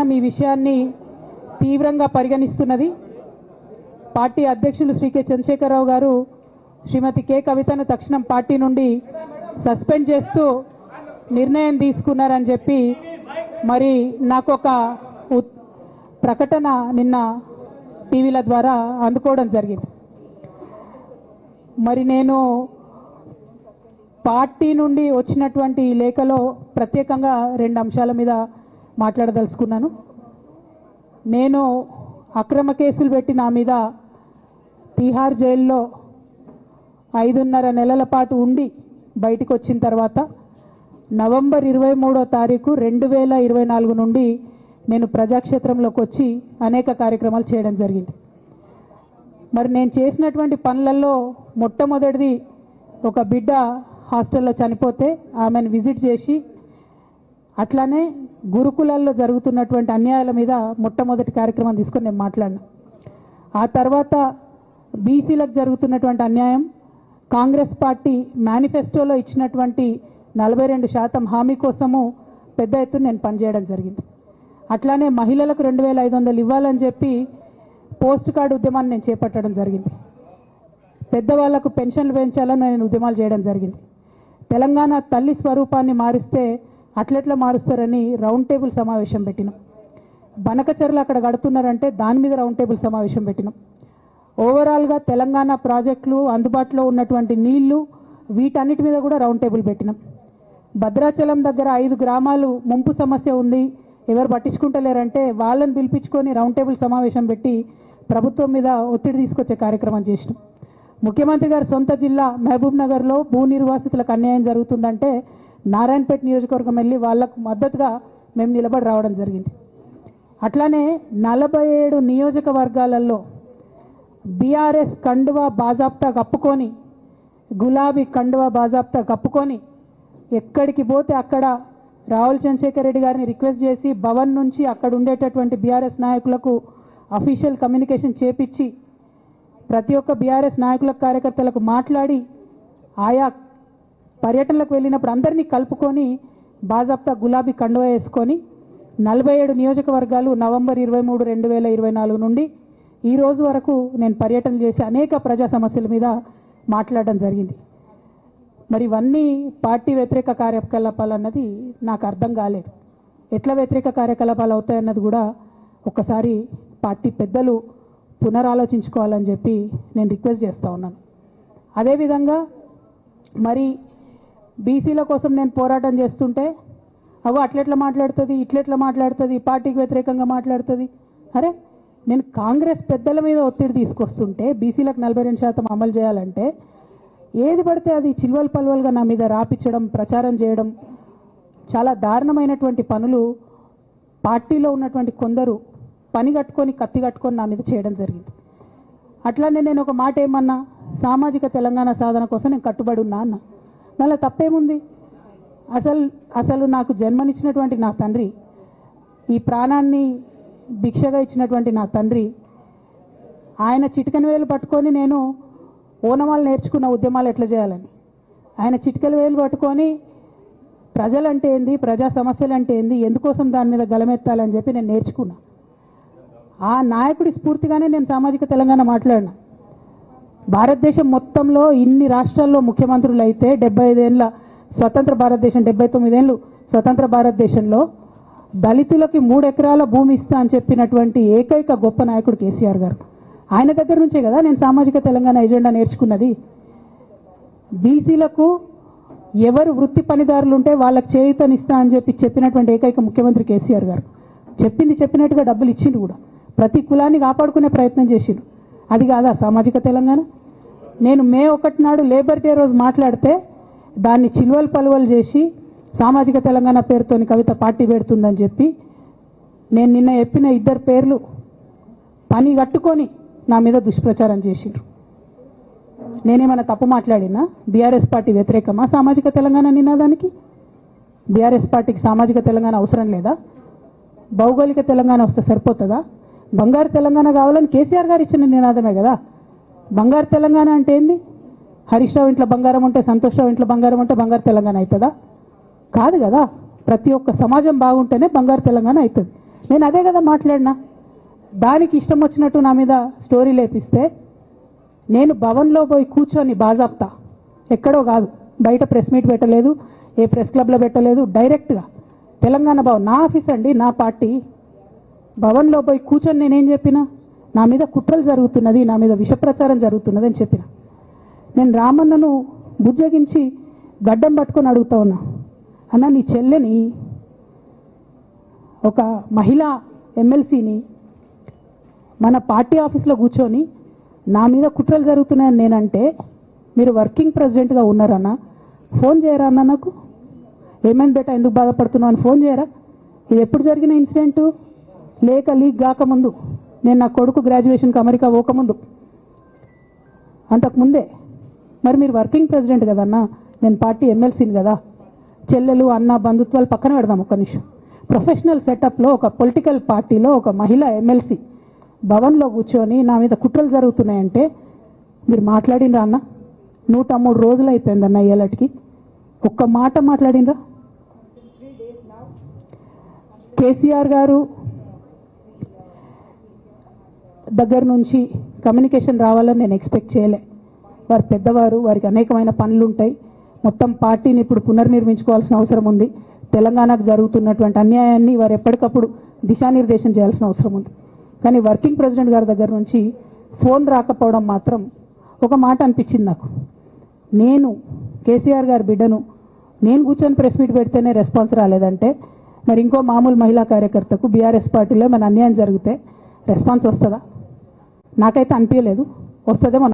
అధిష్టానం ఈ విషయాన్ని తీవ్రంగా పరిగణిస్తున్నది. పార్టీ అధ్యక్షులు శ్రీ కె చంద్రశేఖరరావు గారు శ్రీమతి కె కవితను తక్షణం పార్టీ నుండి సస్పెండ్ చేస్తూ నిర్ణయం తీసుకున్నారని చెప్పి మరి నాకు ఒక ప్రకటన నిన్న టీవీల ద్వారా అందుకోవడం జరిగింది. మరి నేను పార్టీ నుండి వచ్చినటువంటి లేఖలో ప్రత్యేకంగా 2 అంశాల మీద మాట్లాడదలుచుకున్నాను. నేను అక్రమ కేసులు పెట్టి నా మీద తిహార్ జైల్లో 5.5 నెలల పాటు ఉండి బయటకు వచ్చిన తర్వాత నవంబర్ 23వ తారీఖు 2024 నుండి నేను ప్రజాక్షేత్రంలోకి వచ్చి అనేక కార్యక్రమాలు చేయడం జరిగింది. మరి నేను చేసినటువంటి పనులలో మొట్టమొదటిది ఒక బిడ్డ హాస్టల్లో చనిపోతే ఆమెను విజిట్ చేసి అట్లానే గురుకులాల్లో జరుగుతున్నటువంటి అన్యాయాల మీద మొట్టమొదటి కార్యక్రమం తీసుకొని నేను మాట్లాడినా. ఆ తర్వాత బీసీలకు జరుగుతున్నటువంటి అన్యాయం, కాంగ్రెస్ పార్టీ మేనిఫెస్టోలో ఇచ్చినటువంటి 42% హామీ కోసము పెద్ద ఎత్తున నేను పనిచేయడం జరిగింది. అట్లానే మహిళలకు 2500 ఇవ్వాలని చెప్పి పోస్ట్ కార్డు ఉద్యమాన్ని నేను చేపట్టడం జరిగింది. పెద్దవాళ్లకు పెన్షన్లు పెంచాలని నేను ఉద్యమాలు చేయడం జరిగింది. తెలంగాణ తల్లి స్వరూపాన్ని మారిస్తే అట్లెట్లా మారుస్తారని రౌండ్ టేబుల్ సమావేశం పెట్టినాం. బనకచర్లు అక్కడ కడుతున్నారంటే దాని మీద రౌండ్ టేబుల్ సమావేశం పెట్టినాం. ఓవరాల్గా తెలంగాణ ప్రాజెక్టులు, అందుబాటులో ఉన్నటువంటి నీళ్లు, వీటన్నిటి మీద కూడా రౌండ్ టేబుల్ పెట్టినాం. భద్రాచలం దగ్గర 5 గ్రామాలు ముంపు సమస్య ఉంది, ఎవరు పట్టించుకుంటలేరంటే వాళ్ళని పిలిపించుకొని రౌండ్ టేబుల్ సమావేశం పెట్టి ప్రభుత్వం మీద ఒత్తిడి తీసుకొచ్చే కార్యక్రమం చేసినాం. ముఖ్యమంత్రి గారి సొంత జిల్లా మహబూబ్ నగర్లో భూ నిర్వాసితులకు అన్యాయం జరుగుతుందంటే నారాయణపేట నియోజకవర్గం వెళ్ళి వాళ్లకు మద్దతుగా మేము నిలబడి రావడం జరిగింది. అట్లానే 47 నియోజకవర్గాలలో బీఆర్ఎస్ కండువా బాజాప్తా కప్పుకొని, గులాబీ కండువా బాజాప్తా కప్పుకొని ఎక్కడికి పోతే అక్కడ రావుల చంద్రశేఖర్ రెడ్డి గారిని రిక్వెస్ట్ చేసి భవన్ నుంచి అక్కడ ఉండేటటువంటి బీఆర్ఎస్ నాయకులకు అఫీషియల్ కమ్యూనికేషన్ చేపించి ప్రతి ఒక్క బీఆర్ఎస్ నాయకులకు, కార్యకర్తలకు మాట్లాడి ఆయా పర్యటనలకు వెళ్ళినప్పుడు అందరినీ కలుపుకొని బాజాప్తా గులాబీ కండువా వేసుకొని 47 నియోజకవర్గాలు నవంబర్ 23, 2024 నుండి ఈ రోజు వరకు నేను పర్యటన చేసి అనేక ప్రజా సమస్యల మీద మాట్లాడడం జరిగింది. మరి ఇవన్నీ పార్టీ వ్యతిరేక కార్యకలాపాలు అన్నది నాకు అర్థం కాలేదు. ఎట్లా వ్యతిరేక కార్యకలాపాలు అవుతాయన్నది కూడా ఒకసారి పార్టీ పెద్దలు పునరాలోచించుకోవాలని చెప్పి నేను రిక్వెస్ట్ చేస్తూ ఉన్నాను. అదేవిధంగా మరి బీసీల కోసం నేను పోరాటం చేస్తుంటే అట్లెట్లా మాట్లాడుతుంది, ఇట్లెట్లా మాట్లాడుతుంది, పార్టీకి వ్యతిరేకంగా మాట్లాడుతుంది. అరే, నేను కాంగ్రెస్ పెద్దల మీద ఒత్తిడి తీసుకొస్తుంటే బీసీలకు 42% అమలు చేయాలంటే ఏది పడితే అది చిల్వల్ పల్వల్గా నా మీద రాపించడం, ప్రచారం చేయడం, చాలా దారుణమైనటువంటి పనులు పార్టీలో ఉన్నటువంటి కొందరు పని కట్టుకొని, కత్తి కట్టుకొని నా మీద చేయడం జరిగింది. అట్లానే నేను ఒక మాట ఏమన్నా, సామాజిక తెలంగాణ సాధన కోసం నేను కట్టుబడి ఉన్నా అన్న. దానిలో తప్పేముంది? అసలు నాకు జన్మనిచ్చినటువంటి నా తండ్రి, ఈ ప్రాణాన్ని భిక్షగా ఇచ్చినటువంటి నా తండ్రి, ఆయన చిటికెన వేలు పట్టుకొని నేను ఓనమాలు నేర్చుకున్న ఉద్యమాలు ఎట్లా చేయాలని, ఆయన చిటికెల వేలు పట్టుకొని ప్రజలంటే ఏంది, ప్రజా సమస్యలు అంటే ఏంది, ఎందుకోసం దాని మీద గలమెత్తాలని చెప్పి నేను నేర్చుకున్నా. ఆ నాయకుడి స్ఫూర్తిగానే నేను సామాజిక తెలంగాణ మాట్లాడినా. భారతదేశం మొత్తంలో ఇన్ని రాష్ట్రాల్లో ముఖ్యమంత్రులు అయితే 75 ఏళ్ళ స్వతంత్ర భారతదేశం, 79 ఏళ్ళు స్వతంత్ర భారతదేశంలో దళితులకి 3 ఎకరాల భూమి ఇస్తా అని చెప్పినటువంటి ఏకైక గొప్ప నాయకుడు కేసీఆర్ గారు. ఆయన దగ్గర నుంచే కదా నేను సామాజిక తెలంగాణ ఎజెండా నేర్చుకున్నది. బీసీలకు ఎవరు వృత్తి పనిదారులు ఉంటే వాళ్ళకి చేయూతనిస్తా అని చెప్పినటువంటి ఏకైక ముఖ్యమంత్రి కేసీఆర్ గారు. చెప్పినట్టుగా డబ్బులు ఇచ్చిండు కూడా, ప్రతి కులాన్ని కాపాడుకునే ప్రయత్నం చేసిండు. అది కాదా సామాజిక తెలంగాణ? నేను మే 1 నాడు లేబర్ డే రోజు మాట్లాడితే దాన్ని చిల్వల్ పలువలు చేసి సామాజిక తెలంగాణ పేరుతోని కవిత పార్టీ పెడుతుందని చెప్పి నేను నిన్న చెప్పిన 2 పేర్లు పని కట్టుకొని నా మీద దుష్ప్రచారం చేసిండ్రు. నేనేమైనా తప్పు మాట్లాడినా? బీఆర్ఎస్ పార్టీ వ్యతిరేకమా సామాజిక తెలంగాణ నినాదానికి? బీఆర్ఎస్ పార్టీకి సామాజిక తెలంగాణ అవసరం లేదా? భౌగోళిక తెలంగాణ వస్తే సరిపోతుందా? బంగారు తెలంగాణ కావాలని కేసీఆర్ గారు ఇచ్చిన నినాదమే కదా. బంగారు తెలంగాణ అంటే ఏంది? హరీష్ రావు ఇంట్లో బంగారం ఉంటే, సంతోష్ రావు ఇంట్లో బంగారం ఉంటే బంగారు తెలంగాణ అవుతుందా? కాదు కదా. ప్రతి ఒక్క సమాజం బాగుంటేనే బంగారు తెలంగాణ అవుతుంది. నేను అదే కదా మాట్లాడినా. దానికి ఇష్టం వచ్చినట్టు నా మీద స్టోరీ లేపిస్తే నేను భవన్లో పోయి కూర్చొని బాజాప్తా, ఎక్కడో కాదు, బయట ప్రెస్ మీట్ పెట్టలేదు, ఏ ప్రెస్ క్లబ్లో పెట్టలేదు, డైరెక్ట్గా తెలంగాణ భవన్ నా ఆఫీస్ అండి, నా పార్టీ భవన్లో పోయి కూర్చొని నేనేం చెప్పినా, నా మీద కుట్రలు జరుగుతున్నది, నా మీద విషప్రచారం జరుగుతున్నది అని చెప్పిన. నేను రామన్నను బుజ్జగించి గడ్డం పట్టుకొని అడుగుతా ఉన్నా, అన్న నీ చెల్లెని, ఒక మహిళా ఎమ్మెల్సీని మన పార్టీ ఆఫీస్లో కూర్చొని నా మీద కుట్రలు జరుగుతున్నాయని నేనంటే మీరు వర్కింగ్ ప్రెసిడెంట్గా ఉన్నారన్న, ఫోన్ చేయరా అన్న నాకు, ఏమైంది బేటా ఎందుకు బాధపడుతున్నావు అని ఫోన్ చేయరా? ఇది ఎప్పుడు జరిగిన ఇన్సిడెంటు? లేక లీక్ కాకముందు, నేను నా కొడుకు గ్రాడ్యుయేషన్కి అమెరికా పోకముందు, అంతకుముందే. మరి మీరు వర్కింగ్ ప్రెసిడెంట్ కదన్నా, నేను పార్టీ ఎమ్మెల్సీని కదా. చెల్లెలు అన్న బంధుత్వాలు పక్కన పెడదాం ఒక్క నిమిషం. ప్రొఫెషనల్ సెటప్లో ఒక పొలిటికల్ పార్టీలో ఒక మహిళా ఎమ్మెల్సీ భవన్లో కూర్చొని నా మీద కుట్రలు జరుగుతున్నాయంటే మీరు మాట్లాడినరా అన్న? 103 రోజులు అయిపోయిందన్న ఇయ్యాలటికి, ఒక్క మాట మాట్లాడినరా? కేసీఆర్ గారు దగ్గర నుంచి కమ్యూనికేషన్ రావాలని నేను ఎక్స్పెక్ట్ చేయలే. వారు పెద్దవారు, వారికి అనేకమైన పనులు ఉంటాయి. మొత్తం పార్టీని ఇప్పుడు పునర్నిర్మించుకోవాల్సిన అవసరం ఉంది. తెలంగాణకు జరుగుతున్నటువంటి అన్యాయాన్ని వారు ఎప్పటికప్పుడు దిశానిర్దేశం చేయాల్సిన అవసరం ఉంది. కానీ వర్కింగ్ ప్రెసిడెంట్ గారి దగ్గర నుంచి ఫోన్ రాకపోవడం మాత్రం ఒక మాట అనిపించింది నాకు. నేను కేసీఆర్ గారి బిడ్డను, నేను కూర్చొని ప్రెస్ మీట్ పెడితేనే రెస్పాన్స్ రాలేదంటే మరి ఇంకో మామూలు మహిళా కార్యకర్తకు బీఆర్ఎస్ పార్టీలో మన అన్యాయం జరిగితే రెస్పాన్స్ వస్తుందా? నాకైతే అనిపించలేదు. వస్తుందేమో